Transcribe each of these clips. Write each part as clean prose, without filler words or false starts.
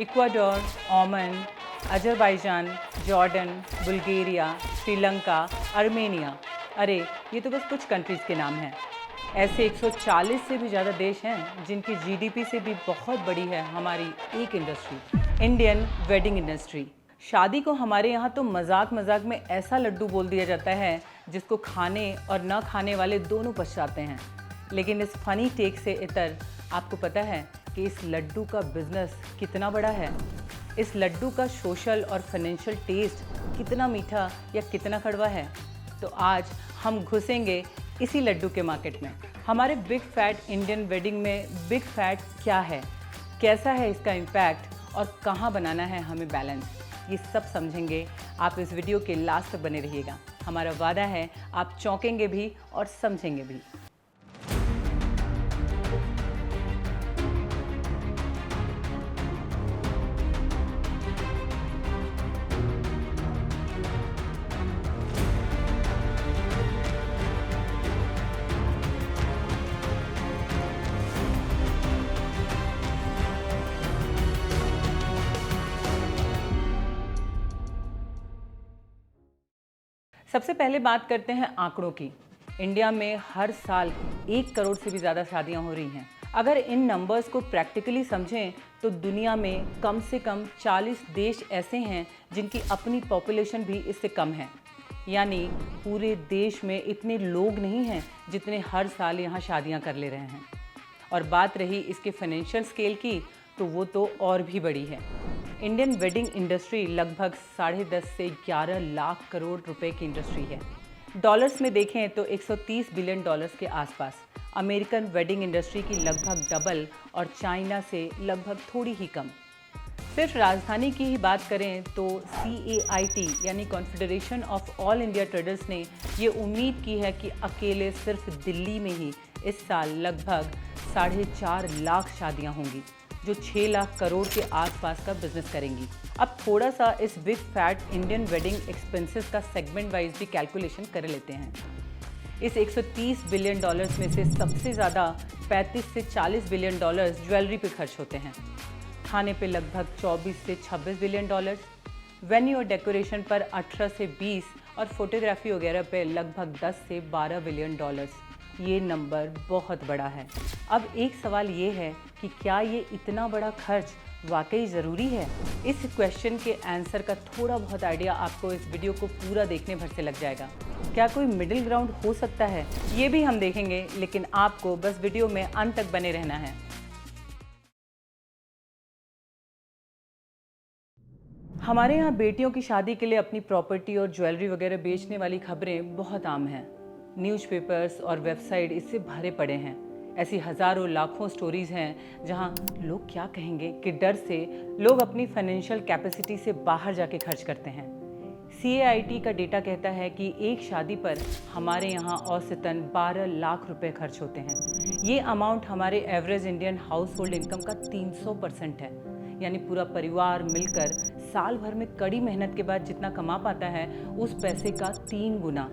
Ecuador, Oman, Azerbaijan, Jordan, Bulgaria, Sri Lanka, Armenia. अरे ये तो बस कुछ कंट्रीज़ के नाम हैं। ऐसे 140 से भी ज़्यादा देश हैं जिनकी जीडीपी से भी बहुत बड़ी है हमारी एक इंडस्ट्री, इंडियन वेडिंग इंडस्ट्री। शादी को हमारे यहाँ तो मजाक मजाक में ऐसा लड्डू बोल दिया जाता है जिसको खाने और न खाने वाले दोनों पछताते हैं। लेकिन इस फनी टेक से इतर आपको पता है कि इस लड्डू का बिजनेस कितना बड़ा है, इस लड्डू का सोशल और फाइनेंशियल टेस्ट कितना मीठा या कितना कड़वा है। तो आज हम घुसेंगे इसी लड्डू के मार्केट में। हमारे बिग फैट इंडियन वेडिंग में बिग फैट क्या है, कैसा है इसका इम्पैक्ट और कहाँ बनाना है हमें बैलेंस, ये सब समझेंगे। आप इस वीडियो के लास्ट तक बने रहिएगा। हमारा वादा है आप चौंकेंगे भी और समझेंगे भी। सबसे पहले बात करते हैं आंकड़ों की। इंडिया में हर साल 1 करोड़ से भी ज़्यादा शादियां हो रही हैं। अगर इन नंबर्स को प्रैक्टिकली समझें तो दुनिया में कम से कम 40 देश ऐसे हैं जिनकी अपनी पॉपुलेशन भी इससे कम है। यानी पूरे देश में इतने लोग नहीं हैं जितने हर साल यहाँ शादियाँ कर ले रहे हैं। और बात रही इसके फाइनेंशियल स्केल की तो वो तो और भी बड़ी है। इंडियन वेडिंग इंडस्ट्री लगभग 10.5 से 11 लाख करोड़ रुपए की इंडस्ट्री है। डॉलर्स में देखें तो 130 बिलियन डॉलर्स के आसपास। अमेरिकन वेडिंग इंडस्ट्री की लगभग डबल और चाइना से लगभग थोड़ी ही कम। सिर्फ राजधानी की ही बात करें तो CAIT यानी confederation of all India traders ने ये उम्मीद की है कि अकेले सिर्फ दिल्ली में ही इस साल लगभग 4.5 लाख शादियां होंगी जो 6 लाख करोड़ के आसपास का बिजनेस करेंगी। अब थोड़ा सा इस big fat Indian wedding expenses का सेगमेंट वाइज भी कैलकुलेशन कर लेते हैं। इस 130 बिलियन डॉलर्स में से सबसे ज़्यादा 35 से 40 बिलियन डॉलर्स ज्वेलरी पे खर्च होते हैं, खाने पे लगभग 24 से 26 बिलियन डॉलर्स, वेन्यू और डेकोरेशन पर 18 से 20 और फोटोग्राफी वगैरह पे लगभग 10 से 12 बिलियन डॉलर्स। ये नंबर बहुत बड़ा है। अब एक सवाल ये है कि क्या ये इतना बड़ा खर्च वाकई ज़रूरी है? इस क्वेश्चन के आंसर का थोड़ा बहुत आइडिया आपको इस वीडियो को पूरा देखने भर से लग जाएगा। क्या कोई मिडिल ग्राउंड हो सकता है, ये भी हम देखेंगे, लेकिन आपको बस वीडियो में अंत तक बने रहना है। हमारे यहाँ बेटियों की शादी के लिए अपनी प्रॉपर्टी और ज्वेलरी वगैरह बेचने वाली खबरें बहुत आम हैं। न्यूज़पेपर्स और वेबसाइट इससे भरे पड़े हैं। ऐसी हज़ारों लाखों स्टोरीज़ हैं जहाँ लोग क्या कहेंगे कि डर से लोग अपनी फाइनेंशियल कैपेसिटी से बाहर जाके खर्च करते हैं। CAIT का डेटा कहता है कि एक शादी पर हमारे यहाँ औसतन 12 लाख रुपए खर्च होते हैं। ये अमाउंट हमारे average Indian house hold income का 300% है। यानी पूरा परिवार मिलकर साल भर में कड़ी मेहनत के बाद जितना कमा पाता है उस पैसे का 3 गुना।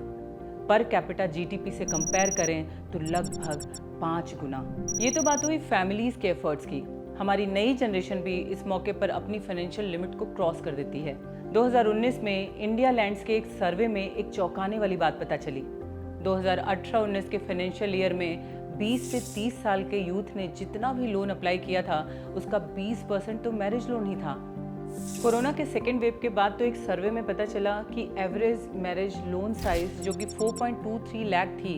पर कैपिटा GDP से कंपेयर करें तो लगभग 5 गुना। ये तो बात हुई फैमिलीज़ के एफर्ट्स की। हमारी नई जनरेशन भी इस मौके पर अपनी फाइनेंशियल लिमिट को क्रॉस कर देती है। 2019 में इंडिया लैंड्स के एक सर्वे में एक चौंकाने वाली बात पता चली। 2018-19 के फाइनेंशियल ईयर में 20 से 30 साल के यूथ ने जितना भी लोन अप्लाई किया था उसका 20% तो मैरिज लोन ही था। कोरोना के सेकेंड वेव के बाद तो एक सर्वे में पता चला कि एवरेज मैरिज लोन साइज जो कि 4.23 लाख थी,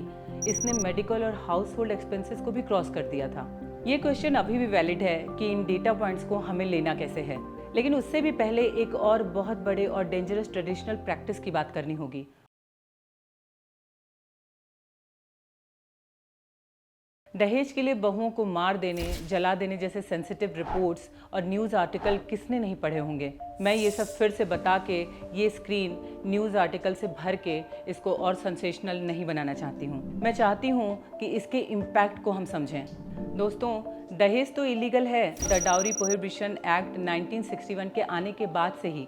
इसने मेडिकल और हाउस होल्ड एक्सपेंसेस को भी क्रॉस कर दिया था। ये क्वेश्चन अभी भी वैलिड है कि इन डेटा पॉइंट्स को हमें लेना कैसे है, लेकिन उससे भी पहले एक और बहुत बड़े और डेंजरस ट्रेडिशनल प्रैक्टिस की बात करनी होगी। दहेज के लिए बहुओं को मार देने, जला देने जैसे सेंसिटिव रिपोर्ट्स और न्यूज़ आर्टिकल किसने नहीं पढ़े होंगे। मैं ये सब फिर से बता के ये स्क्रीन न्यूज़ आर्टिकल से भर के इसको और सेंसेशनल नहीं बनाना चाहती हूँ। मैं चाहती हूँ कि इसके इम्पैक्ट को हम समझें। दोस्तों, दहेज तो इलीगल है द डाउरी प्रोहिबिशन एक्ट 1961 के आने के बाद से ही,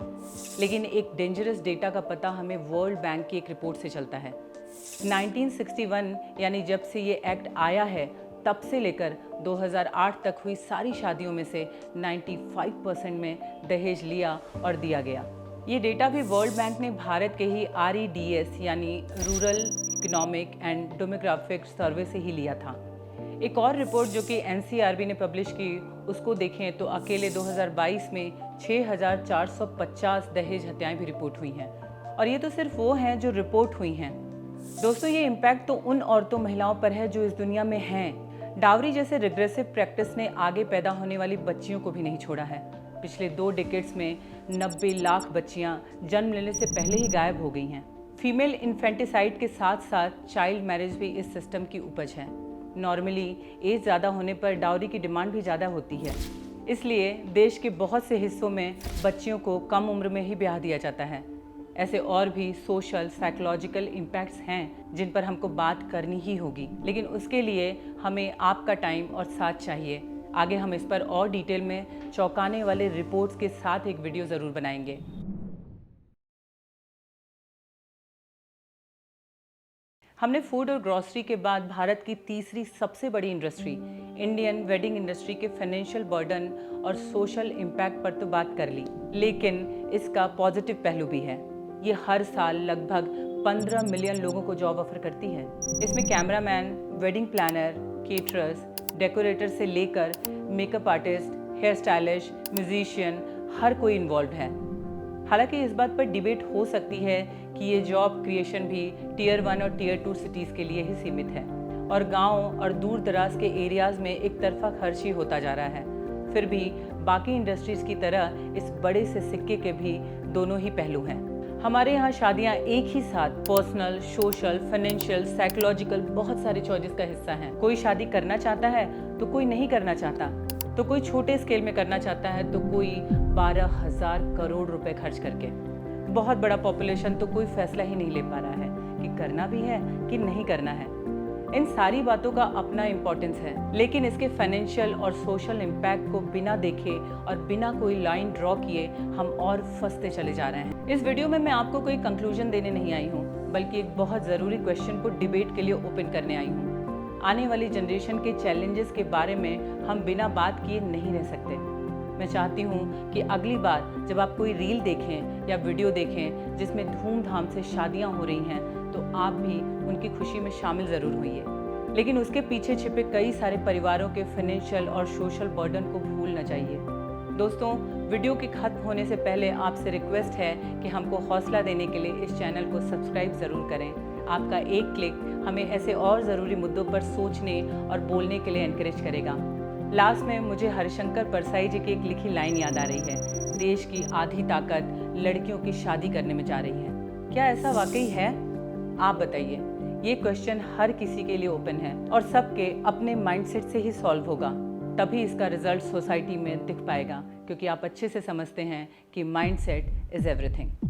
लेकिन एक डेंजरस डेटा का पता हमें वर्ल्ड बैंक की एक रिपोर्ट से चलता है। 1961 यानी जब से ये एक्ट आया है तब से लेकर 2008 तक हुई सारी शादियों में से 95% में दहेज लिया और दिया गया। ये डेटा भी वर्ल्ड बैंक ने भारत के ही REDS यानी रूरल इकोनॉमिक एंड डेमोग्राफिक सर्वे से ही लिया था। एक और रिपोर्ट जो कि NCRB ने पब्लिश की, उसको देखें तो अकेले 2022 में 6,450 दहेज हत्याएं भी रिपोर्ट हुई हैं। और ये तो सिर्फ वो हैं जो रिपोर्ट हुई हैं। दोस्तों, ये इम्पैक्ट तो उन औरतों महिलाओं पर है जो इस दुनिया में हैं। डावरी जैसे रिग्रेसिव प्रैक्टिस ने आगे पैदा होने वाली बच्चियों को भी नहीं छोड़ा है। पिछले 2 डिकेड्स में 90 लाख बच्चियां जन्म लेने से पहले ही गायब हो गई हैं। फीमेल इन्फेंटिसाइड के साथ साथ चाइल्ड मैरिज भी इस सिस्टम की उपज है। नॉर्मली एज ज़्यादा होने पर डाउरी की डिमांड भी ज़्यादा होती है, इसलिए देश के बहुत से हिस्सों में बच्चियों को कम उम्र में ही ब्याह दिया जाता है। ऐसे और भी सोशल साइकोलॉजिकल इम्पैक्ट्स हैं जिन पर हमको बात करनी ही होगी, लेकिन उसके लिए हमें आपका टाइम और साथ चाहिए। आगे हम इस पर और डिटेल में चौंकाने वाले रिपोर्ट्स के साथ एक वीडियो ज़रूर बनाएंगे। हमने फूड और ग्रॉसरी के बाद भारत की तीसरी सबसे बड़ी इंडस्ट्री इंडियन वेडिंग इंडस्ट्री के फाइनेंशियल बर्डन और सोशल इम्पैक्ट पर तो बात कर ली, लेकिन इसका पॉजिटिव पहलू भी है। ये हर साल लगभग 15 मिलियन लोगों को जॉब ऑफर करती है। इसमें cameraman, wedding planner, caterers, decorator से लेकर makeup artist, hair stylish, musician, हर कोई इन्वॉल्व है। हालांकि इस बात पर डिबेट हो सकती है कि ये जॉब क्रिएशन भी Tier 1 और Tier 2 सिटीज़ के लिए ही सीमित है और गांव और दूर दराज के एरियाज़ में एक तरफा खर्च ही होता जा रहा है। फिर भी बाकी इंडस्ट्रीज़ की तरह इस बड़े से सिक्के के भी दोनों ही पहलू हैं। हमारे यहाँ शादियाँ एक ही साथ पर्सनल, सोशल, फाइनेंशियल, साइकोलॉजिकल बहुत सारे चॉइसेस का हिस्सा हैं। कोई शादी करना चाहता है तो कोई नहीं करना चाहता, तो कोई छोटे स्केल में करना चाहता है तो कोई 12,000 करोड़ रुपए खर्च करके। बहुत बड़ा पॉपुलेशन तो कोई फैसला ही नहीं ले पा रहा है कि करना भी है कि नहीं करना है। इन सारी बातों का अपना इम्पोर्टेंस है, लेकिन इसके फाइनेंशियल और सोशल इम्पैक्ट को बिना देखे और बिना कोई लाइन ड्रॉ किए हम और फंसते चले जा रहे हैं। इस वीडियो में मैं आपको कोई कंक्लूजन देने नहीं आई हूँ, बल्कि एक बहुत ज़रूरी क्वेश्चन को डिबेट के लिए ओपन करने आई हूँ। आने वाली जनरेशन के चैलेंजेस के बारे में हम बिना बात किए नहीं रह सकते। मैं चाहती हूँ कि अगली बार जब आप कोई रील देखें या वीडियो देखें जिसमें धूमधाम से शादियाँ हो रही हैं, तो आप भी उनकी खुशी में शामिल ज़रूर होइए, लेकिन उसके पीछे छिपे कई सारे परिवारों के फाइनेंशियल और सोशल बर्डन को भूल न जाइए। दोस्तों, वीडियो के खत्म होने से पहले आपसे रिक्वेस्ट है कि हमको हौसला देने के लिए इस चैनल को सब्सक्राइब ज़रूर करें। आपका एक क्लिक हमें ऐसे और ज़रूरी मुद्दों पर सोचने और बोलने के लिए एनकरेज करेगा। लास्ट में मुझे हरिशंकर परसाई जी की एक लिखी लाइन याद आ रही है, देश की आधी ताकत लड़कियों की शादी करने में जा रही है। क्या ऐसा वाकई है? आप बताइए। ये क्वेश्चन हर किसी के लिए ओपन है और सबके अपने माइंडसेट से ही सॉल्व होगा, तभी इसका रिजल्ट सोसाइटी में दिख पाएगा, क्योंकि आप अच्छे से समझते हैं कि माइंडसेट इज़ एवरीथिंग।